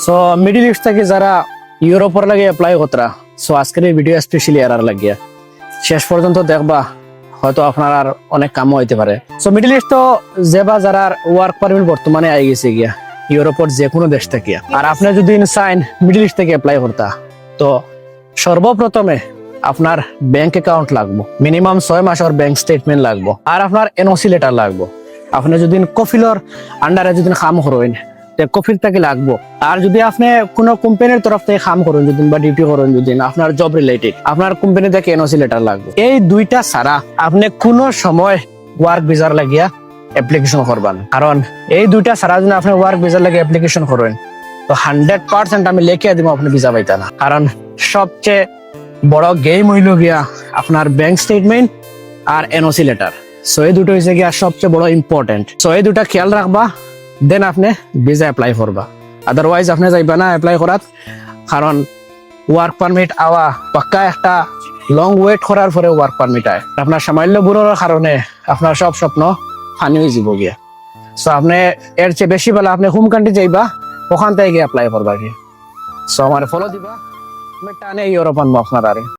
So middle east থেকে যারা ইউরোপের লাগে অ্যাপ্লাই করতরা, সো আজকের এই ভিডিও স্পেশালি এরার লাগিয়া শেষ পর্যন্ত দেখবা, হয়তো আপনার আর অনেক কামও হইতে পারে। সো মিডল ইস্ট তো যেবা যারা ওয়ার্ক পারমিট বর্তমানে আই গেছে গিয়া ইউরোপের যে কোনো দেশ থেকে, আর আপনি যদি চাইন মিডল ইস্ট থেকে অ্যাপ্লাই করতা, তো সর্বপ্রথমে আপনার ব্যাংক অ্যাকাউন্ট লাগবো, মিনিমাম 6 মাসের ব্যাংক স্টেটমেন্ট লাগবো, আর আপনার এনওসি লেটার লাগবো। আপনি যদি কফিলর আন্ডারে যদি কাম করেন কফিল থেকে লাগবো। আর যদি আপনি কোনো কোম্পানির তরফ থেকে কাম করেন যদি বা ডিউটি করেন যদি আপনার জব রিলেটেড, আপনার কোম্পানি থেকে এনওসি লেটার লাগবে। এই দুইটা ছাড়া আপনি কোনো সময় ওয়ার্ক ভিসার লাগিয়া অ্যাপ্লিকেশন করবেন, কারণ এই দুইটা ছাড়া যদি আপনি ওয়ার্ক ভিসার লাগে অ্যাপ্লিকেশন করেন তো 100% আমি লিখে দিব আপনি ভিসা পাইতা না। কারণ সবচেয়ে বড় গেম হইল গিয়া আপনার ব্যাংক স্টেটমেন্ট আর এনওসি লেটার। সো এই দুটো হয়েছে গিয়া সবচেয়ে বড় ইম্পর্টেন্ট। সো এই দুটা খেয়াল রাখবা, দেন আপনি ভিসা অ্যাপ্লাই করবা। আদারওয়াইজ আপনি যাইবা না অ্যাপ্লাই করাত, কারণ ওয়ার্ক পারমিট আওয়া পাক্কা একটা লং ওয়েট করার পরে ওয়ার্ক পারমিট আয়। আপনার সামান্য বুড়োর কারণে আপনার সব স্বপ্ন ফানি হয়ে যাব গিয়া। সো আপনি এর চেয়ে বেশি বেলা আপনি হোম কান্ট্রি যাইবা, ওখান থেকে গিয়ে অ্যাপ্লাই করবা গিয়ে। সো আমার ফলো দিবা, আমি টানে ইউরোপ আনবো আপনার আরে।